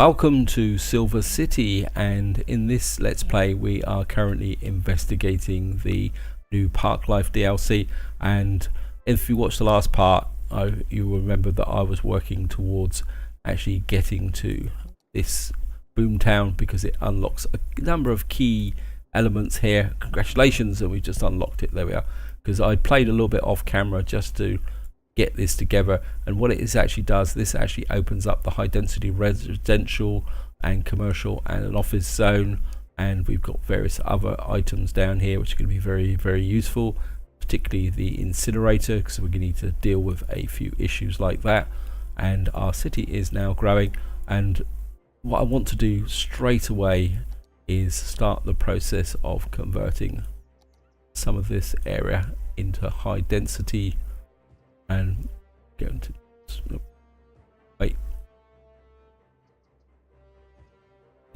Welcome to Silver City, and in this Let's Play we are currently investigating the new Parklife DLC. And if you watched the last part, you will remember that I was working towards actually getting to this boomtown because it unlocks a number of key elements here. Congratulations, and we just unlocked it. There we are. Because I played a little bit off camera just to get this together, and what it actually does, this actually opens up the high density residential and commercial and an office zone, and we've got various other items down here which are going to be very useful, particularly the incinerator, because we're going to need to deal with a few issues like that. And our city is now growing, and what I want to do straight away is start the process of converting some of this area into high density and going to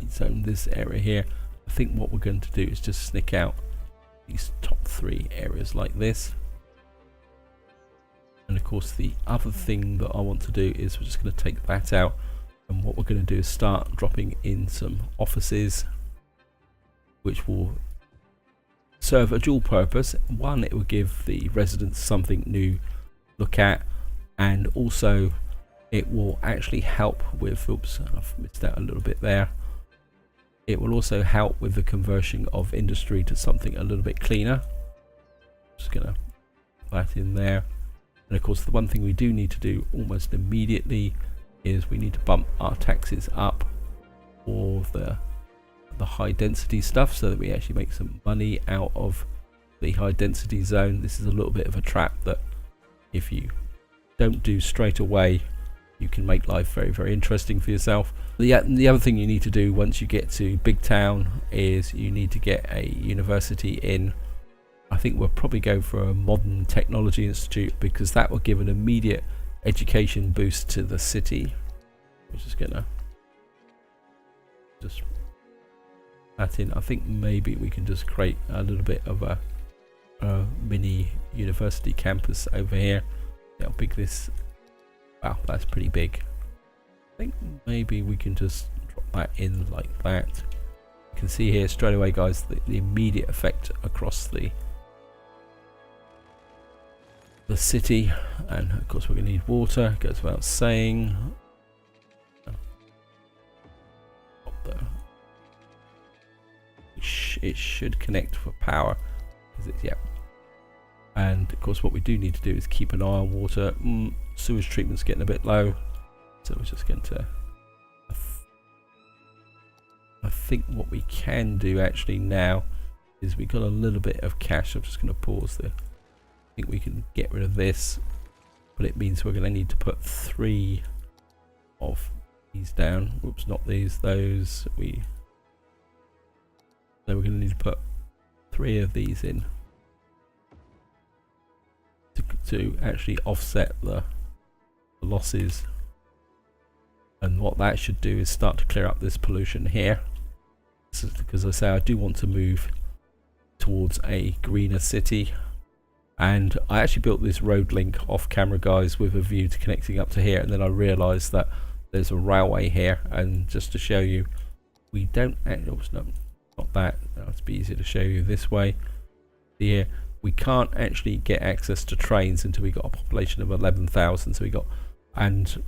zone this area here. I think what we're going to do is just snick out these top 3 areas like this. And of course the other thing that I want to do is we're just going to take that out, and what we're going to do is start dropping in some offices which will serve a dual purpose. One, it will give the residents something new look at, and also it will actually help with, oops, I've missed out a little bit there, it will also help with the conversion of industry to something a little bit cleaner. Just gonna put that in there. And of course the one thing we do need to do almost immediately is we need to bump our taxes up for the high density stuff, so that we actually make some money out of the high density zone. This is a little bit of a trap that if you don't do straight away, you can make life very interesting for yourself. The other thing you need to do once you get to big town is you need to get a university in. I think we'll probably go for a modern technology institute, because that will give an immediate education boost to the city. We're just gonna just that in. I think maybe we can just create a little bit of a mini university campus over here. See how big this, wow, that's pretty big. I think maybe we can just drop that in like that. You can see here straight away, guys, the immediate effect across the city. And of course we're going to need water, goes without saying. It should connect for power, yeah. And of course what we do need to do is keep an eye on water. Sewage treatment's getting a bit low, so we're just going to, I think what we can do actually now is we got a little bit of cash. I'm just going to pause there. I think we can get rid of this, but it means we're going to need to put 3 of these down. Whoops, not these, those. So we're going to need to put 3 of these in to actually offset the losses. And what that should do is start to clear up this pollution here. This is because, as I say, I do want to move towards a greener city. And I actually built this road link off camera, guys, with a view to connecting up to here, and then I realized that there's a railway here. And just to show you, we don't actually, no, not that, it's be easier to show you this way. Here we can't actually get access to trains until we got a population of 11,000. So we got, and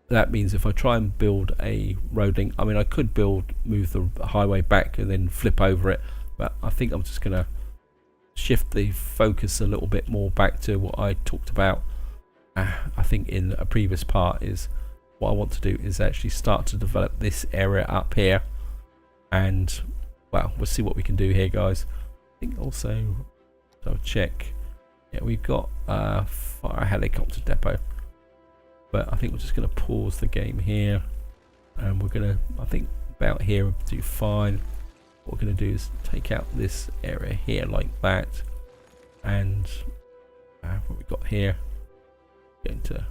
that means if I try and build a road link, I mean I could move the highway back and then flip over it, but I think I'm just gonna shift the focus a little bit more back to what I talked about I think in a previous part. Is what I want to do is actually start to develop this area up here, and well, we'll see what we can do here, guys. I think also, so check, yeah, we've got a fire helicopter depot, but I think we're just going to pause the game here, and we're going to, I think about here we'll do fine. What we're going to do is take out this area here like that, and what we got here, going to,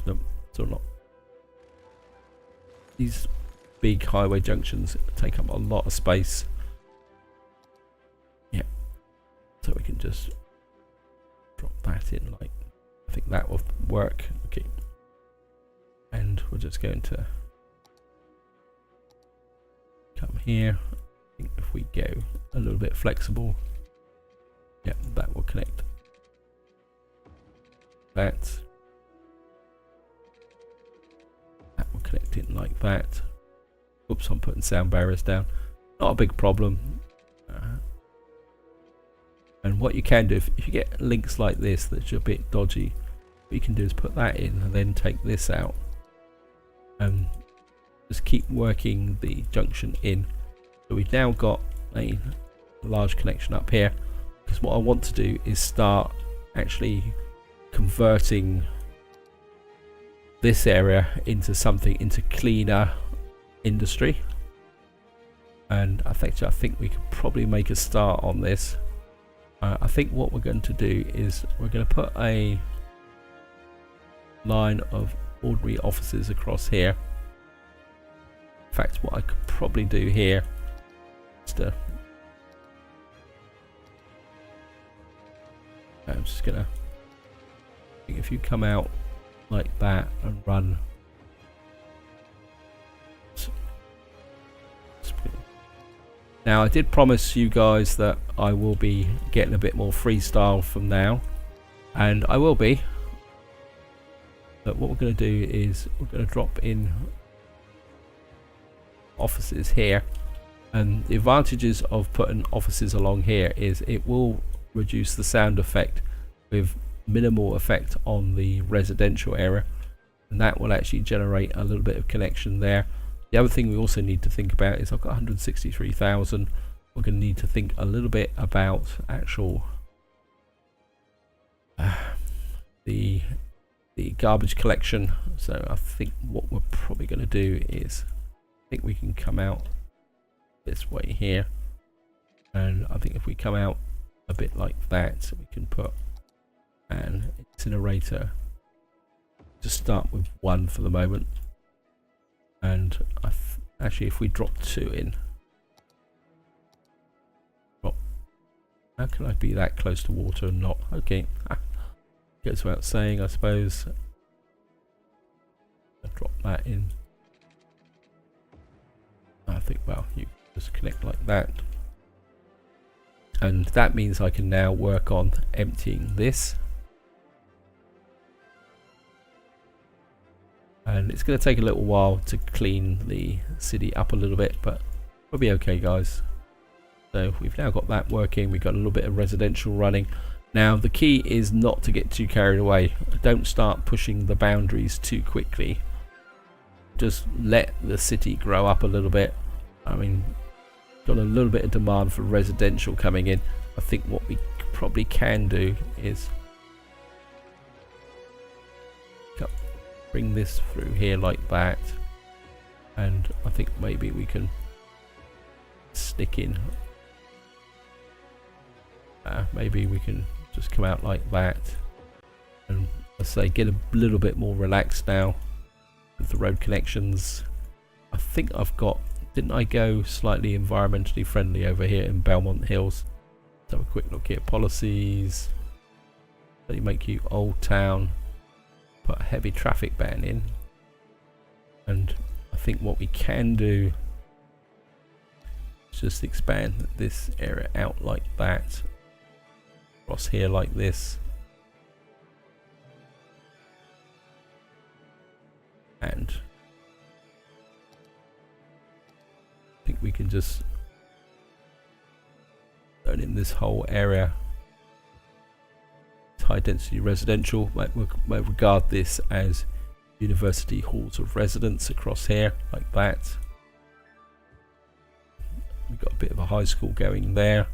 no, still not, these big highway junctions take up a lot of space. Yeah, so we can just drop that in, like, I think that will work. Okay, and we're just going to here. I think if we go a little bit flexible, yeah, that will connect that. That will connect in like that. Oops, I'm putting sound barriers down. Not a big problem. And what you can do, if you get links like this that's a bit dodgy, what you can do is put that in and then take this out and just keep working the junction in. So we've now got a large connection up here, because what I want to do is start actually converting this area into cleaner industry. And I think we could probably make a start on this. I think what we're going to do is we're going to put a line of ordinary offices across here. In fact, what I could probably do here is to, I'm just gonna, if you come out like that and run, now I did promise you guys that I will be getting a bit more freestyle from now, and I will be. But what we're going to do is we're going to drop in offices here, and the advantages of putting offices along here is it will reduce the sound effect with minimal effect on the residential area, and that will actually generate a little bit of connection there. The other thing we also need to think about is I've got 163,000. We're going to need to think a little bit about actual the garbage collection. So I think what we're probably going to do is I think we can come out this way here, and I think if we come out a bit like that, we can put an incinerator. Just start with one for the moment. And actually, if we drop 2 in, how can I be that close to water and not? Okay, goes without saying, I suppose. I'll drop that in. I think, well, you just connect like that, and that means I can now work on emptying this. And it's going to take a little while to clean the city up a little bit, but we'll be okay, guys. So we've now got that working. We've got a little bit of residential running. Now the key is not to get too carried away. Don't start pushing the boundaries too quickly. Just let the city grow up a little bit. I mean, got a little bit of demand for residential coming in. I think what we probably can do is bring this through here like that, and I think maybe we can stick in, maybe we can just come out like that, and let's say get a little bit more relaxed now with the road connections. I think I've got, didn't I go slightly environmentally friendly over here in Belmont Hills? Let's have a quick look here. Policies, they make you Old Town, put a heavy traffic ban in, and I think what we can do is just expand this area out like that, across here like this, and I think we can just turn in this whole area high density residential. Might regard this as university halls of residence across here like that. We've got a bit of a high school going there. Of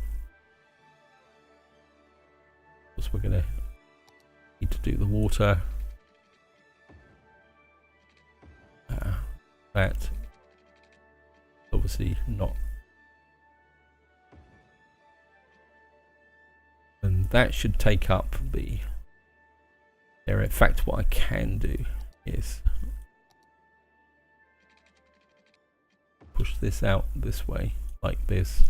course, we're going to need to do the water. That obviously not. And that should take up the area. In fact, what I can do is push this out this way like this.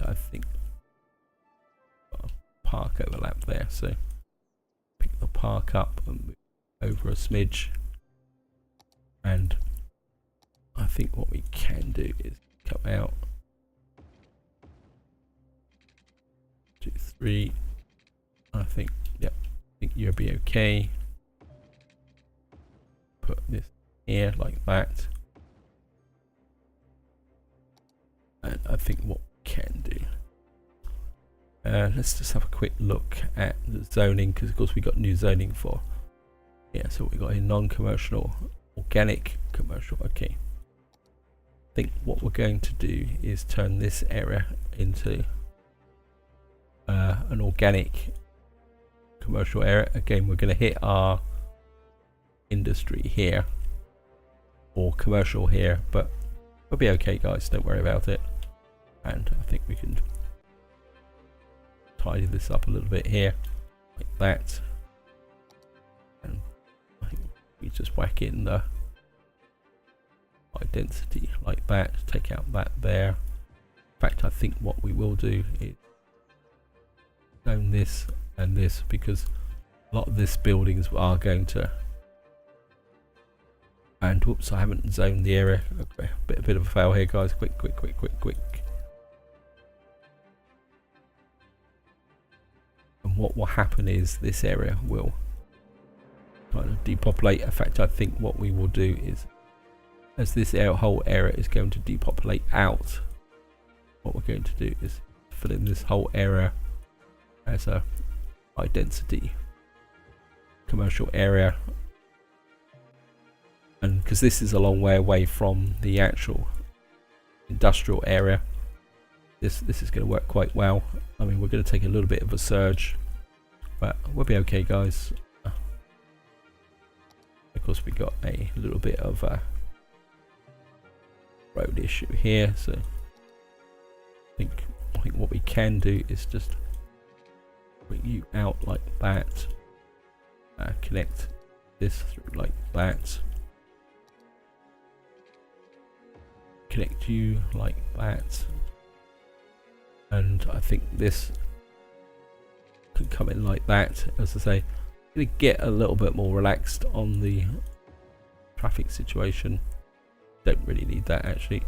I think got a park overlap there, so pick the park up and move over a smidge, and I think what we can do is go out. 2, 3. I think, yep, I think you'll be okay. Put this here like that. And I think what we can do, let's just have a quick look at the zoning, because of course we got new zoning for, yeah, so we got a non-commercial, organic, commercial. Okay, I think what we're going to do is turn this area into an organic commercial area. Again, we're going to hit our industry here or commercial here, but we'll be okay, guys, don't worry about it. And I think we can tidy this up a little bit here like that, and I think we just whack in the high density like that, take out that there. In fact, I think what we will do is zone this and this, because a lot of this buildings are going to, and whoops, I haven't zoned the area. Okay, a bit of a fail here, guys. Quick. And what will happen is this area will kind of depopulate. In fact, I think what we will do is, as this whole area is going to depopulate out, what we're going to do is fill in this whole area as a high density commercial area. And because this is a long way away from the actual industrial area, this is going to work quite well. I mean, we're going to take a little bit of a surge, but we'll be okay, guys. Of course, we got a little bit of a road issue here, so I think what we can do is just bring you out like that, connect this through like that, connect you like that, and I think this can come in like that. As I say, I'm going to get a little bit more relaxed on the traffic situation. Don't really need that actually.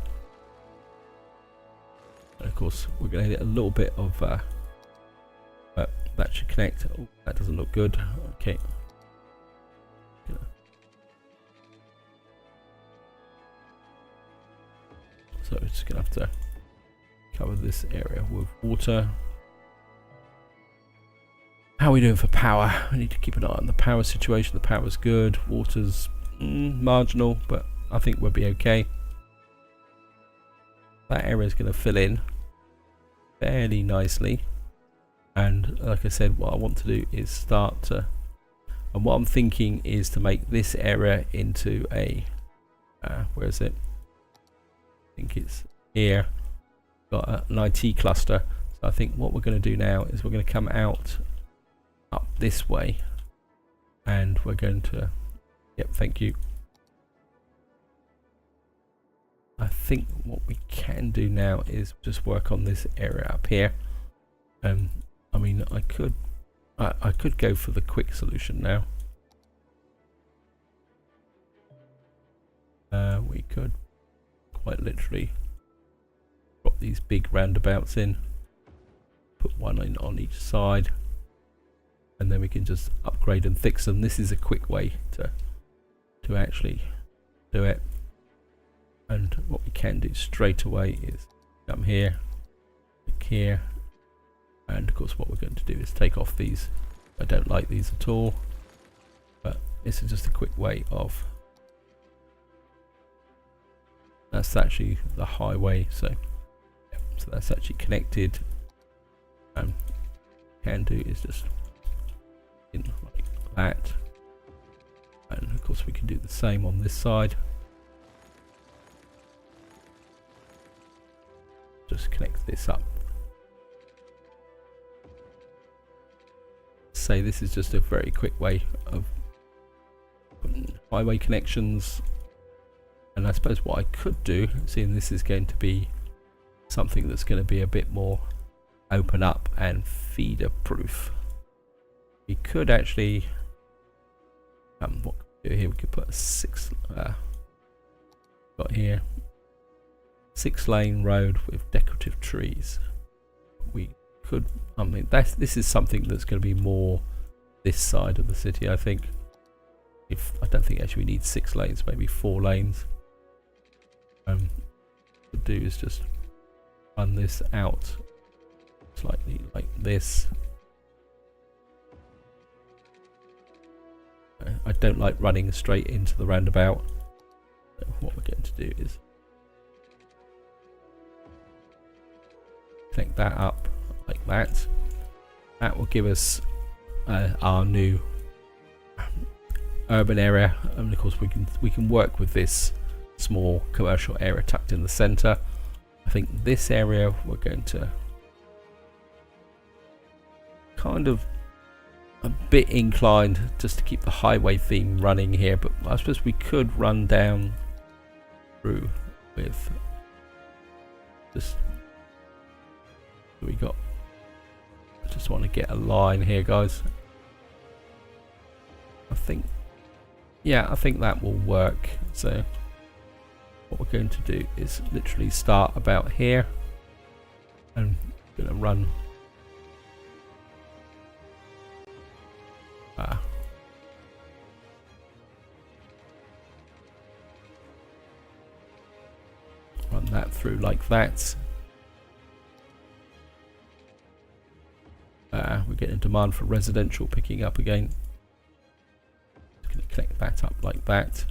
And of course, we're going to hit a little bit of that should connect. Oh, that doesn't look good. Okay. So it's just going to have to cover this area with water. How are we doing for power? I need to keep an eye on the power situation. The power's good. Water's marginal, but I think we'll be okay. That area is going to fill in fairly nicely. And like I said, what I want to do is start to, and what I'm thinking is to make this area into a, where is it? I think it's here. Got an IT cluster. So I think what we're going to do now is we're going to come out up this way, and we're going to, yep, thank you. I think what we can do now is just work on this area up here. I mean, I could go for the quick solution now. We could quite literally drop these big roundabouts in, put one in on each side, and then we can just upgrade and fix them. This is a quick way to actually do it. And what we can do straight away is come here, click here, and of course what we're going to do is take off these. I don't like these at all, but this is just a quick way of, that's actually the highway, so yeah, so that's actually connected. And can do is just in like that, and of course we can do the same on this side. Just connect this up. Say this is just a very quick way of putting highway connections. And I suppose what I could do, seeing this is going to be something that's going to be a bit more open up and feeder proof, we could actually what can we do here? We could put a 6 got here 6-lane road with decorative trees. We could, I mean, this is something that's going to be more this side of the city, I think. If I don't think actually we need 6 lanes, maybe 4 lanes. What we'll do is just run this out slightly like this. I don't like running straight into the roundabout. So what we're going to do is connect that up like that. That will give us our new urban area, and of course we can work with this small commercial area tucked in the center. I think this area we're going to kind of a bit inclined just to keep the highway theme running here, but I suppose we could run down through with just we got. I just want to get a line here, guys. I think that will work. So what we're going to do is literally start about here and I'm going to run that through like that. We're getting a demand for residential picking up again. Just going to connect that up like that,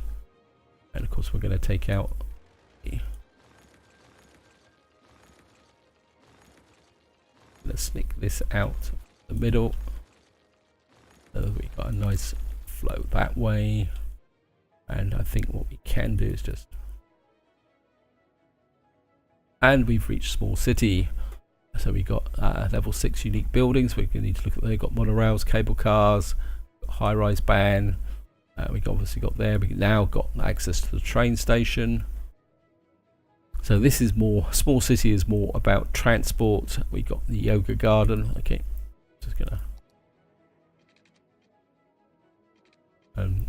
and of course we're going to take out let's sneak this out the middle so we got a nice flow that way. And I think what we can do is just, and we've reached small city. So we got level 6 unique buildings. We're going to need to look at, they've got monorails, cable cars, high-rise ban. We obviously got there. We now got access to the train station. So this is more, small city is more about transport. We got the yoga garden. Okay, just gonna,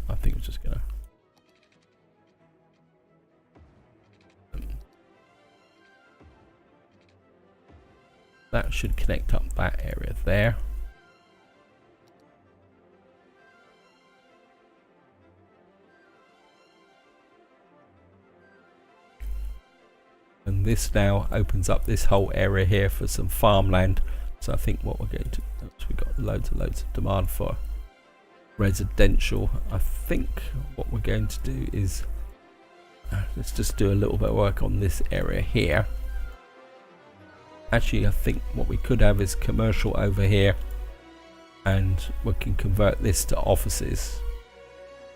I think we're just gonna. That should connect up that area there. And this now opens up this whole area here for some farmland. So I think what we're going to, we've got loads and loads of demand for residential. I think what we're going to do is let's just do a little bit of work on this area here. Actually, I think what we could have is commercial over here, and we can convert this to offices.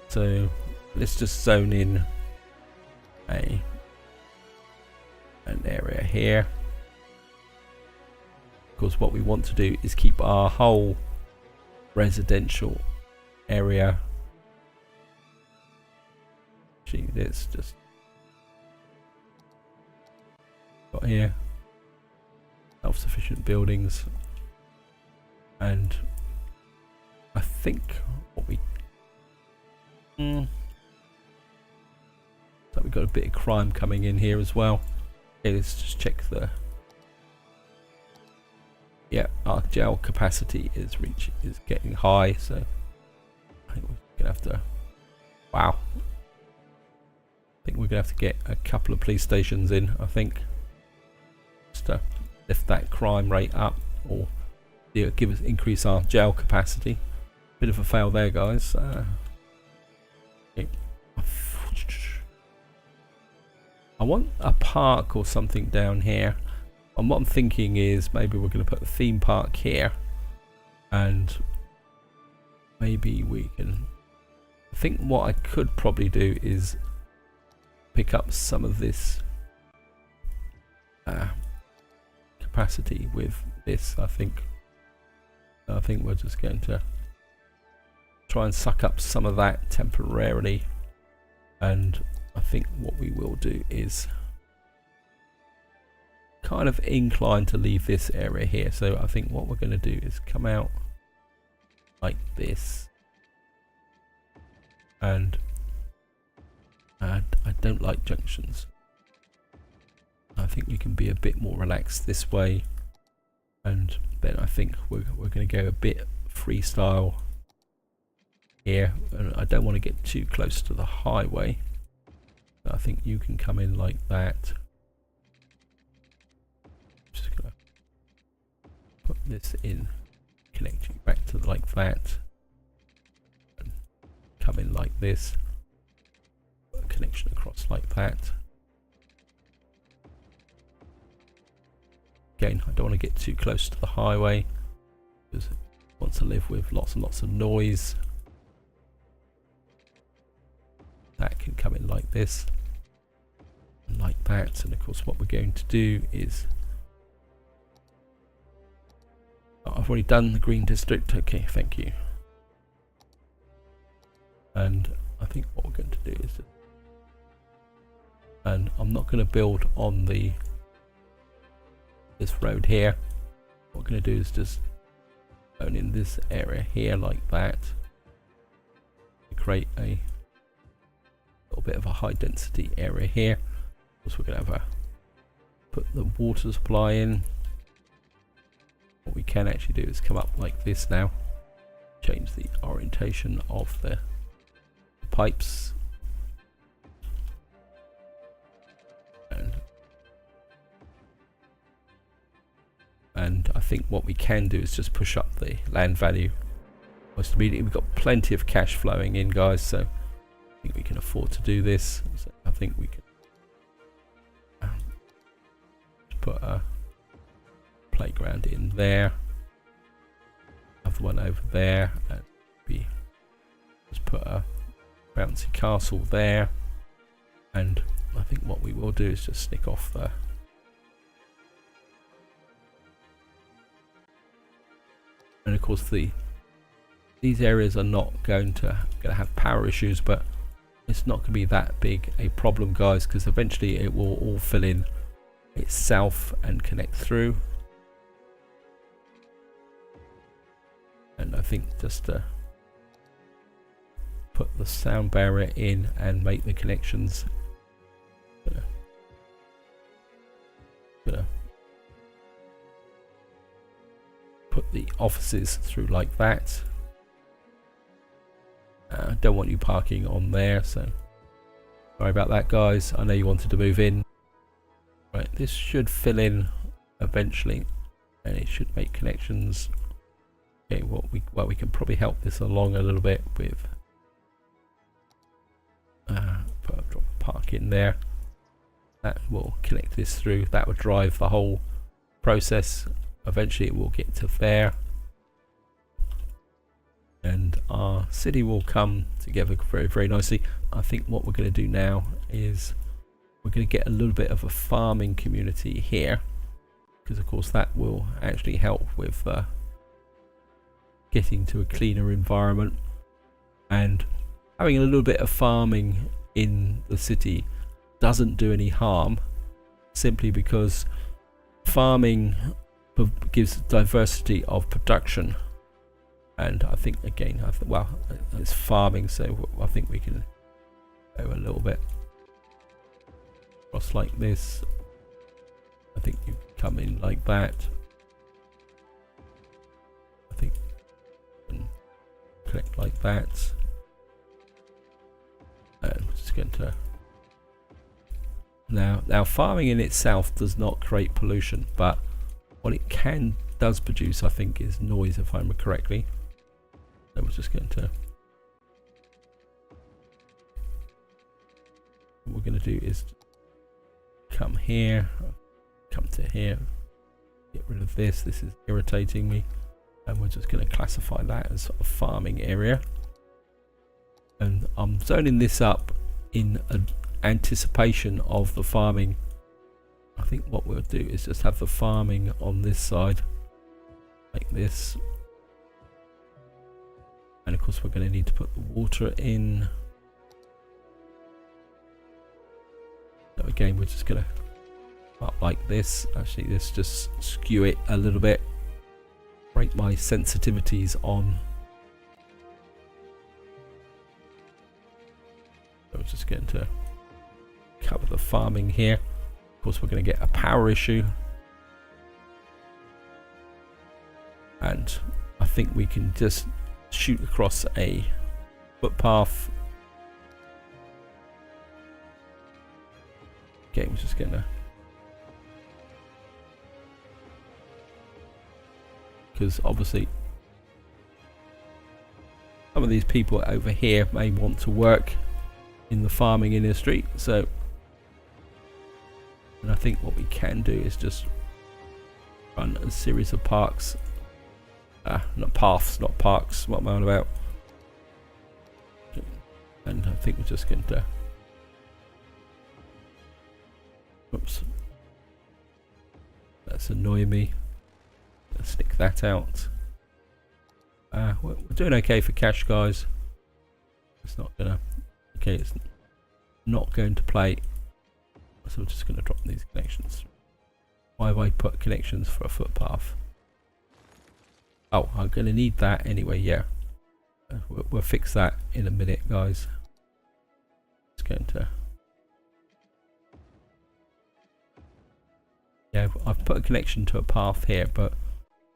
So let's just zone in an area here. Of course, what we want to do is keep our whole residential area. Actually, let's just got here. Self-sufficient buildings, and I think what we so we've got a bit of crime coming in here as well. Okay, let's just check the our jail capacity is getting high, so I think we're gonna have to I think we're gonna have to get a couple of police stations in, I think, just to lift that crime rate up, or increase our jail capacity. Bit of a fail there, guys. Okay. I want a park or something down here, and what I'm thinking is maybe we're going to put the theme park here, and maybe we can, I think what I could probably do is pick up some of this capacity with this. I think we're just going to try and suck up some of that temporarily, and I think what we will do is kind of inclined to leave this area here. So I think what we're going to do is come out like this, and I don't like junctions. think we can be a bit more relaxed this way, and then I think we're going to go a bit freestyle here, and I don't want to get too close to the highway. I think you can come in like that. Just going to put this in, connect you back to like that, and come in like this, put a connection across like that. Again, I don't want to get too close to the highway because I want to live with lots and lots of noise. That can come in like this and like that, and of course what we're going to do is, I've already done the green district. Okay, thank you. And I think what we're going to do is, and I'm not going to build on this road here. What we're going to do is just own in this area here like that to create a little bit of a high density area here. Of course, we're going to have put the water supply in. What we can actually do is come up like this now, change the orientation of the pipes, and I think what we can do is just push up the land value most immediately. We've got plenty of cash flowing in, guys, so I think we can afford to do this. So I think we can put a playground in there, another one over there, and we just put a bouncy castle there. And I think what we will do is just stick off the and of course these areas are not going to have power issues, but it's not going to be that big a problem, guys, because eventually it will all fill in itself and connect through. And I think just to put the sound barrier in and make the connections, gonna put the offices through like that. Don't want you parking on there, so sorry about that, guys. I know you wanted to move in. Right, this should fill in eventually, and it should make connections. Okay, well we can probably help this along a little bit with put a drop of park in there. That will connect this through. That will drive the whole process. Eventually it will get to there, and our city will come together very, very nicely. I think what we're going to do now is we're going to get a little bit of a farming community here, because of course that will actually help with getting to a cleaner environment, and having a little bit of farming in the city doesn't do any harm, simply because farming gives diversity of production. And I think again, well, it's farming, so I think we can go a little bit across like this. I think you can come in like that. I think you can connect like that. And I'm just going to now farming in itself does not create pollution, but what it does produce, I think, is noise, if I remember correctly. So we're just going to, what we're going to do is come here, come to here, get rid of this. This is irritating me, and we're just going to classify that as sort of farming area. And I'm zoning this up in anticipation of the farming. I think what we'll do is just have the farming on this side like this, and of course we're going to need to put the water in. So again, we're just going to up like this. Actually, let's just skew it a little bit, break my sensitivities on. So I'm just going to cover the farming here. Of course, we're going to get a power issue, and I think we can just shoot across a footpath. Okay, we're just gonna, because obviously some of these people over here may want to work in the farming industry, so, and I think what we can do is just run a series of parks, not paths, not parks, what am I on about? And I think we're just going to, oops, that's annoying me. Let's stick that out. We're doing okay for cash, guys. It's not gonna, okay, it's not going to play, so we're just going to drop these connections. Why have I put connections for a footpath? Oh, I'm going to need that anyway, yeah. We'll fix that in a minute, guys. It's going to, yeah, I've put a connection to a path here, but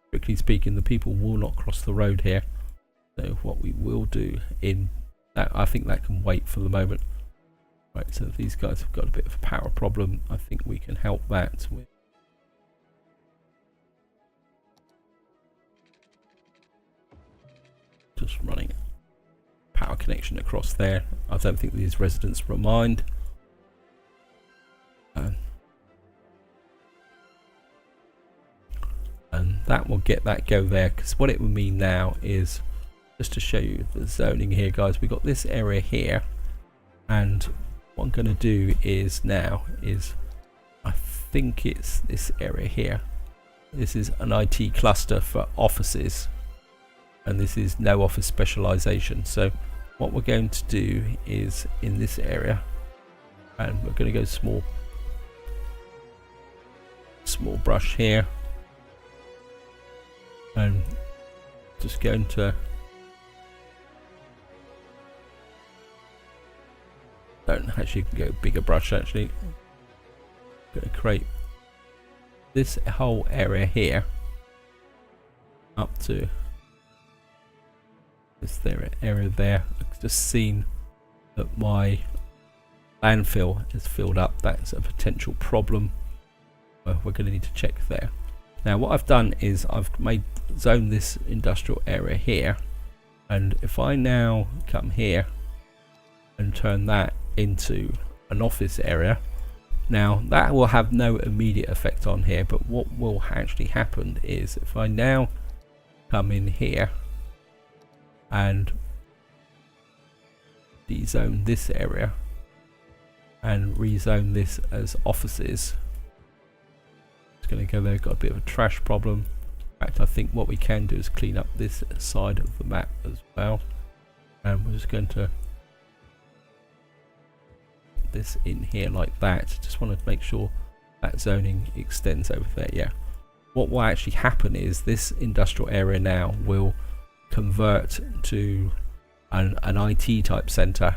strictly speaking, the people will not cross the road here. So what we will do in that, I think that can wait for the moment. Right, so if these guys have got a bit of a power problem, I think we can help that with just running power connection across there. I don't think these residents will mind. And that will get that go there, because what it will mean now is, just to show you the zoning here, guys, we've got this area here, and what I'm going to do is now is, I think it's this area here. This is an IT cluster for offices, and this is no office specialization. So what we're going to do is in this area, and we're going to go small brush here, and just going to don't actually go bigger brush. Actually, I'm going to create this whole area here up to this area there. I've just seen that my landfill is filled up. That's a potential problem. Well, we're going to need to check there. Now what I've done is I've made zone this industrial area here, and if I now come here and turn that into an office area, now that will have no immediate effect on here, but what will actually happen is if I now come in here and dezone this area and rezone this as offices, it's going to go there. Got a bit of a trash problem. In fact, I think what we can do is clean up this side of the map as well, and we're just going to put this in here like that. Just want to make sure that zoning extends over there. Yeah, what will actually happen is this industrial area now will convert to an IT type center,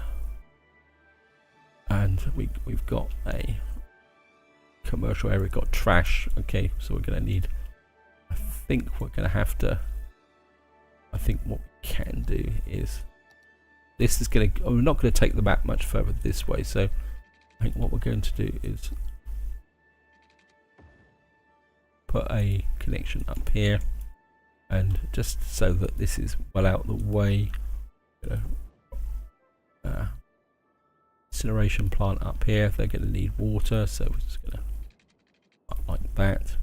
and we've got a commercial area, got trash. Okay, so we're going to need, I think we're going to have to, I think what we can do is, this is going to, we're not going to take the map much further this way, so I think what we're going to do is put a connection up here, and just so that this is well out of the way, incineration plant up here. They're going to need water, so we're just going to like that.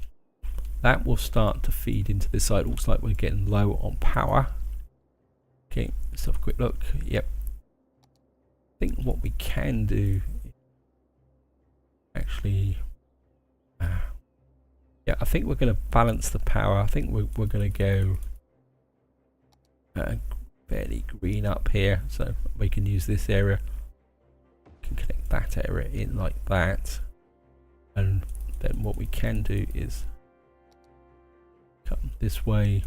That will start to feed into this side. Looks like we're getting low on power. Okay, let's have a quick look. Yep, I think what we can do actually, yeah, I think we're going to balance the power. I think we're going to go fairly green up here, so we can use this area. We can connect that area in like that, and then what we can do is come this way,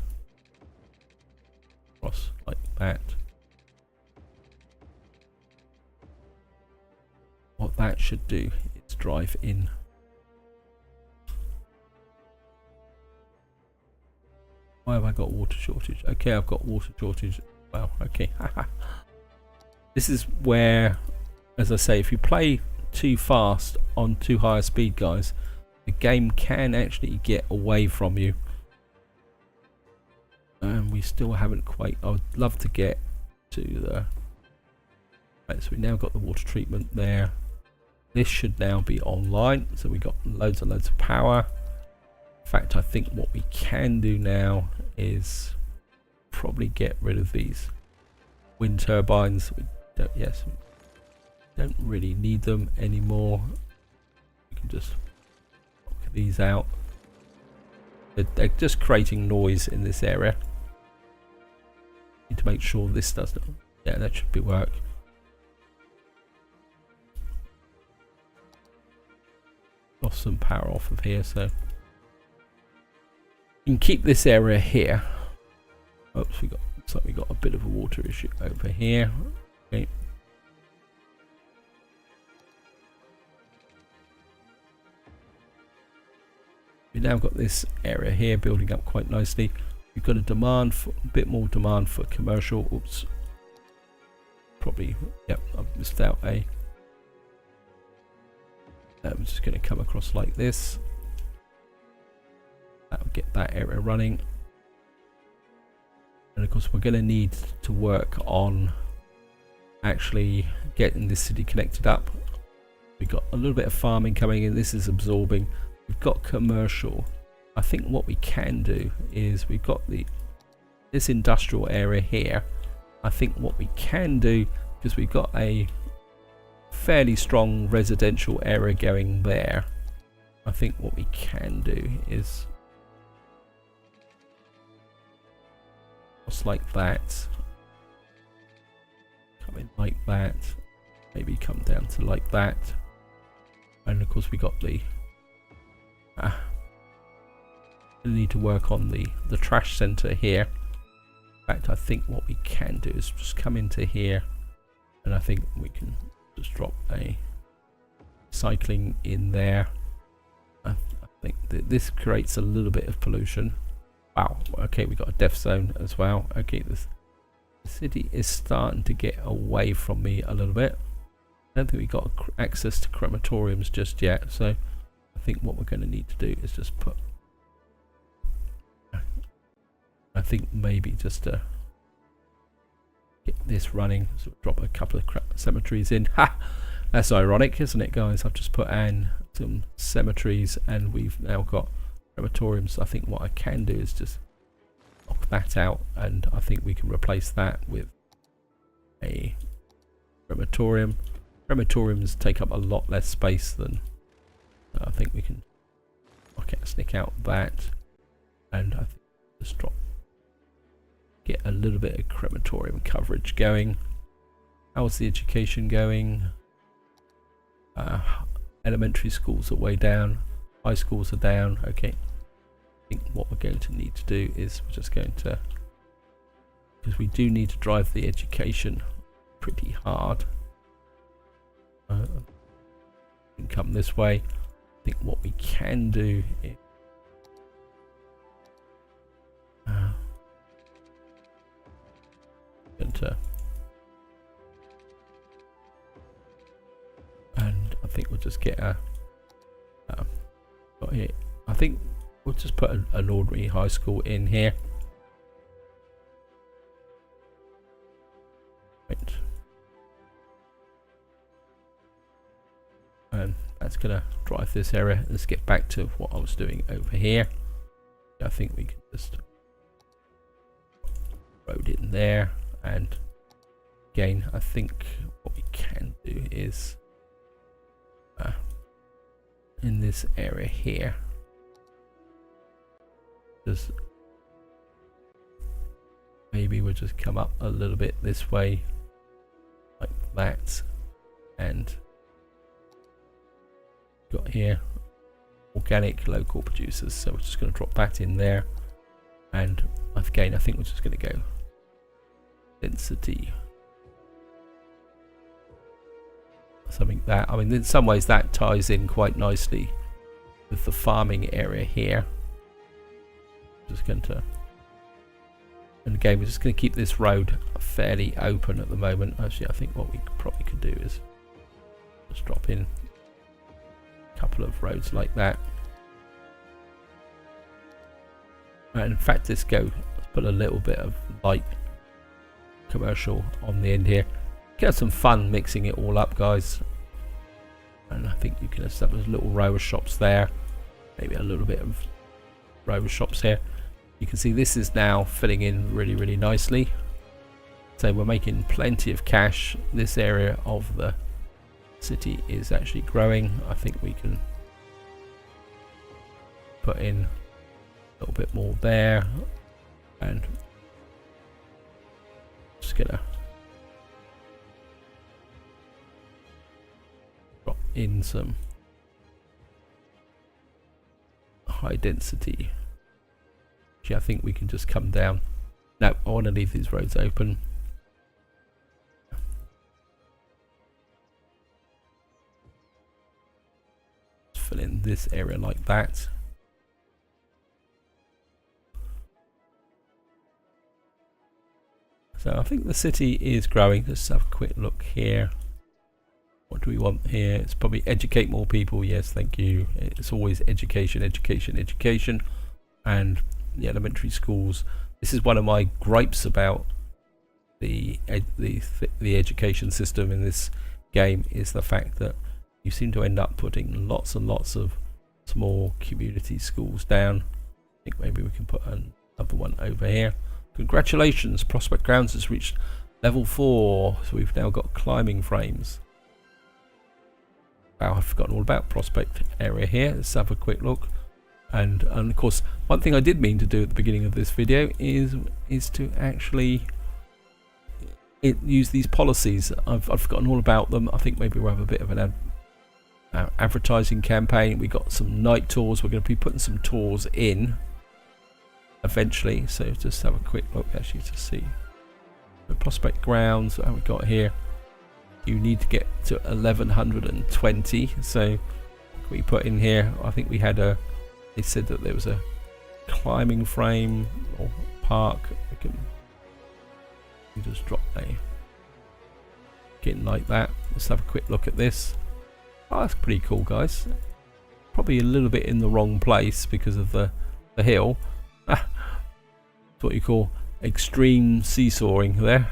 across like that. What that should do is drive in Why have I got water shortage? Okay, I've got water shortage. Well, okay. This is where, as I say, if you play too fast on too high a speed, guys, the game can actually get away from you. And we still haven't quite. I would love to get to the. Right, so we now got the water treatment there. This should now be online, so we got loads and loads of power. In fact, I think what we can do now is probably get rid of these wind turbines. We don't really need them anymore. We can just knock these out. They're just creating noise in this area. Need to make sure this doesn't. Yeah, that should be work. Lost some power off of here, so you can keep this area here. Oops, looks like we got a bit of a water issue over here. Okay. We've now got this area here building up quite nicely. We've got a bit more demand for commercial. Oops. Probably, yep, I've missed out a. I'm just going to come across like this. That'll get that area running. And of course we're going to need to work on actually getting this city connected up. We've got a little bit of farming coming in. This is absorbing. We've got commercial. I think what we can do is we've got this industrial area here. I think what we can do, because we've got a fairly strong residential area going there, I think what we can do is just like that, come in like that, maybe come down to like that, and of course we got the we need to work on the trash center here. In fact, I think what we can do is just come into here, and I think we can just drop a cycling in there. I think that this creates a little bit of pollution. Wow, okay, we got a death zone as well. Okay, the city is starting to get away from me a little bit. I don't think we got access to crematoriums just yet, so I think what we're going to need to do is just put, I think maybe just to get this running, so drop a couple of cemeteries in. Ha! That's ironic, isn't it, guys? I've just put in some cemeteries and we've now got crematoriums. I think what I can do is just knock that out, and I think we can replace that with a crematorium. Crematoriums take up a lot less space than I think we can snick out that, and I think just get a little bit of crematorium coverage going. How's the education going? Elementary schools are way down, high schools are down. Okay, I think what we're going to need to do is we're just going to, because we do need to drive the education pretty hard. Can come this way. I think what we can do is and I think we'll just get a got here. I think we'll just put an ordinary high school in here. Right. And that's gonna drive this area. Let's get back to what I was doing over here. I think we can just road in there, and again I think what we can do is in this area here, just maybe we'll just come up a little bit this way like that, and got here organic local producers, so we're just going to drop that in there, and again I think we're just going to go density something that, I mean in some ways that ties in quite nicely with the farming area here. Just going to And again, we're just going to keep this road fairly open at the moment. Actually, I think what we probably could do is just drop in a couple of roads like that. And in fact, let's put a little bit of light commercial on the end here. Get some fun mixing it all up, guys. And I think you can establish a little row of shops there. Maybe a little bit of row of shops here. You can see this is now filling in really, really nicely. So we're making plenty of cash. This area of the city is actually growing. I think we can put in a little bit more there, and just gonna drop in some high density. Actually, I think we can just come down. No, I want to leave these roads open. Just fill in this area like that. So I think the city is growing. Let's have a quick look here. What do we want here? It's probably educate more people. Yes, thank you. It's always education, education, education. And the elementary schools. This is one of my gripes about the education system in this game, is the fact that you seem to end up putting lots and lots of small community schools down. I think maybe we can put another one over here. Congratulations, Prospect Grounds has reached level 4, so we've now got climbing frames. Wow, I've forgotten all about Prospect area here. Let's have a quick look. And of course, one thing I did mean to do at the beginning of this video is to actually use these policies. I've forgotten all about them. I think maybe we'll have a bit of an advertising campaign. We got some night tours. We're going to be putting some tours in eventually. So just have a quick look actually to see the Prospect Grounds. What have we got here? You need to get to 1120. So we put in here. I think we had a. They said that there was a climbing frame or park. We can just drop a getting like that. Let's have a quick look at this. Oh, that's pretty cool, guys. Probably a little bit in the wrong place because of the hill. That's what you call extreme seesawing there.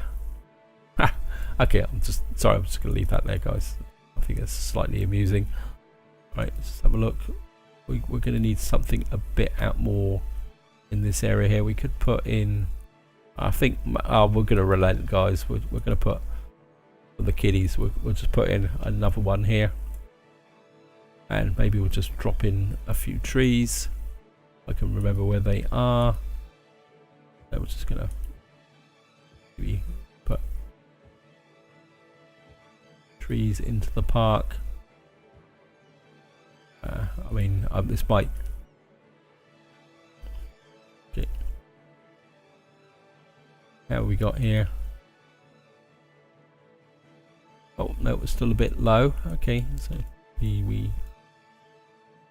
Okay, I'm just going to leave that there, guys. I think that's slightly amusing. Right, let's have a look. We're going to need something a bit out more in this area here. We could put in, I think, we're going to relent, guys. We're going to put, for the kiddies, we'll just put in another one here. And maybe we'll just drop in a few trees. I can remember where they are. So we're just going to maybe put trees into the park. I mean, this might. Okay. How have we got here? Oh no, it's still a bit low. Okay, so we.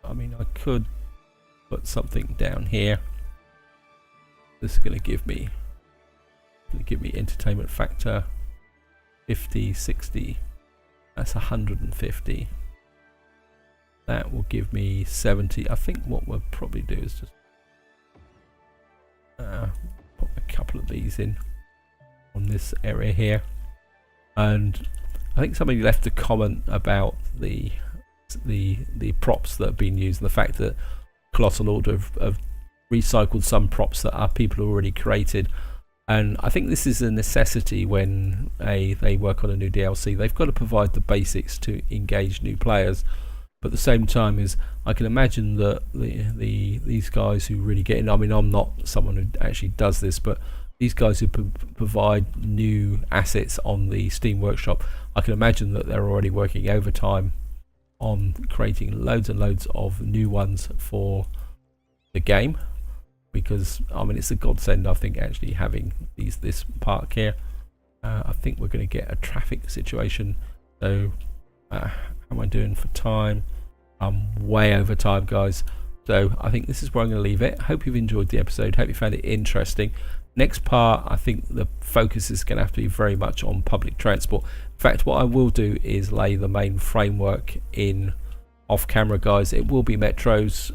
I mean, I could put something down here. This is going to give me entertainment factor 50, 60. That's 150. That will give me 70. I think what we'll probably do is just put a couple of these in on this area here. And I think somebody left a comment about the props that have been used, and the fact that Colossal Order have recycled some props that are people already created. And I think this is a necessity when they work on a new DLC. They've got to provide the basics to engage new players. But at the same time, I can imagine that these guys who really get in. I mean, I'm not someone who actually does this, but these guys who provide new assets on the Steam Workshop, I can imagine that they're already working overtime on creating loads and loads of new ones for the game. Because I mean, it's a godsend, I think, actually having this park here. I think we're going to get a traffic situation. So. How am I doing for time? I'm way over time, guys. So I think this is where I'm going to leave it. Hope you've enjoyed the episode. Hope you found it interesting. Next part, I think the focus is going to have to be very much on public transport. In fact, what I will do is lay the main framework in off camera, guys. It will be metros,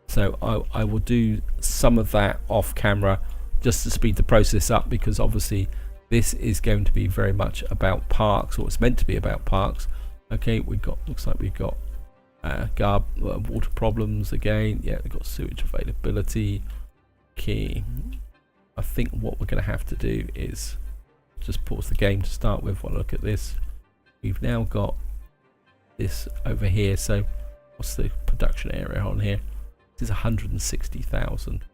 so I will do some of that off camera just to speed the process up, because obviously this is going to be very much about parks, or it's meant to be about parks. Okay, looks like we've got water problems again. Yeah, we've got sewage availability. Okay, I think what we're going to have to do is just pause the game to start with. Well, look at this. We've now got this over here. So what's the production area on here? This is 160,000,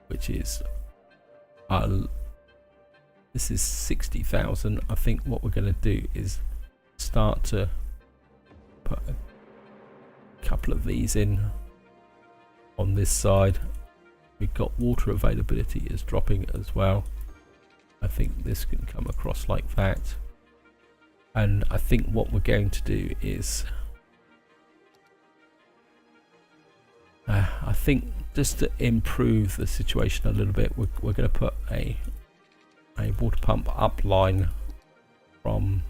which is this is 60,000. I think what we're going to do is start to put a couple of these in on this side. We've got water availability is dropping as well. I think this can come across like that. And I think what we're going to do is I think just to improve the situation a little bit, we're going to put a water pump up line from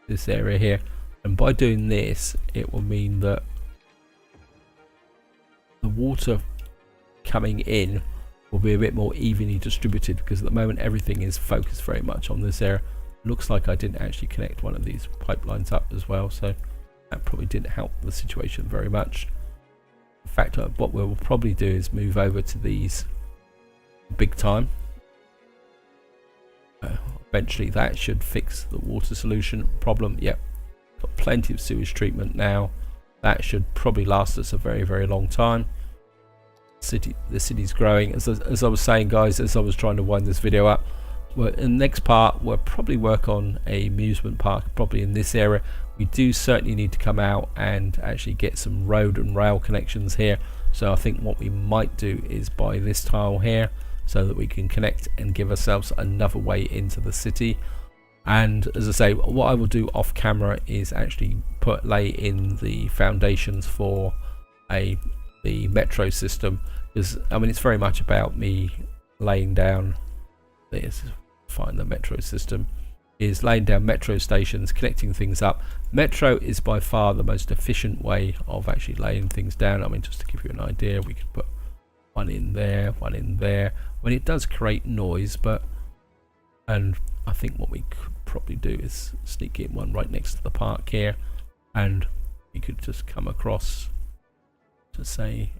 this area here, and by doing this it will mean that the water coming in will be a bit more evenly distributed, because at the moment everything is focused very much on this area. Looks like I didn't actually connect one of these pipelines up as well, so that probably didn't help the situation very much. In fact, what we'll probably do is move over to these big time. Eventually that should fix the water solution problem. Yep, got plenty of sewage treatment now. That should probably last us a very, very long time. The city's growing, as I was saying, guys, as I was trying to wind this video up. Well, in the next part we'll probably work on a amusement park, probably in this area. We do certainly need to come out and actually get some road and rail connections here, so I think what we might do is buy this tile here so that we can connect and give ourselves another way into the city. And as I say, what I will do off camera is actually lay in the foundations for the metro system, because I mean it's very much about me laying down this. Find the metro system is laying down metro stations, connecting things up. Metro is by far the most efficient way of actually laying things down. I mean, just to give you an idea, we could put one in there, one in there. I mean, it does create noise, and I think what we could probably do is sneak in one right next to the park here, and we could just come across to say,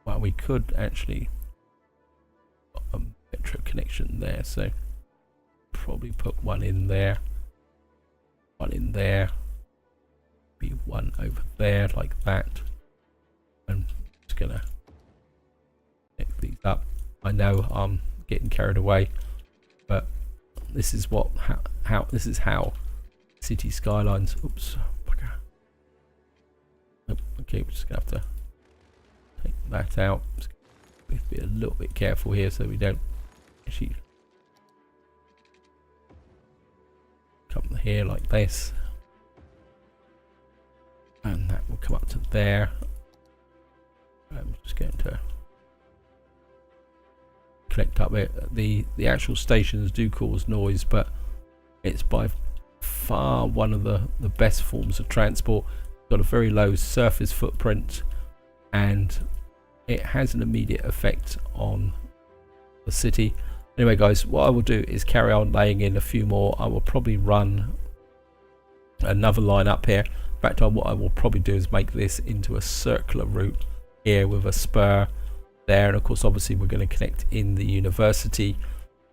well, we could actually put a metro connection there, so probably put one in there, be one over there like that, and I'm just gonna connect these up. I know I'm getting carried away, but this is how City Skylines. Oops. Okay, we're just gonna have to take that out. We have to be a little bit careful here so we don't actually come here like this, and that will come up to there. I'm just going to connect up it. The actual stations do cause noise, but it's by far one of the best forms of transport. It's got a very low surface footprint, and it has an immediate effect on the city. Anyway, guys, what I will do is carry on laying in a few more. I will probably run another line up here. In fact, what I will probably do is make this into a circular route here with a spur there, and of course obviously we're going to connect in the university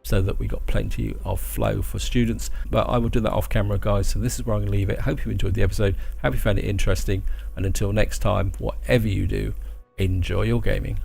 so that we got plenty of flow for students. But I will do that off camera, guys, so this is where I'm going to leave it. Hope you enjoyed the episode, hope you found it interesting, and until next time, whatever you do, enjoy your gaming.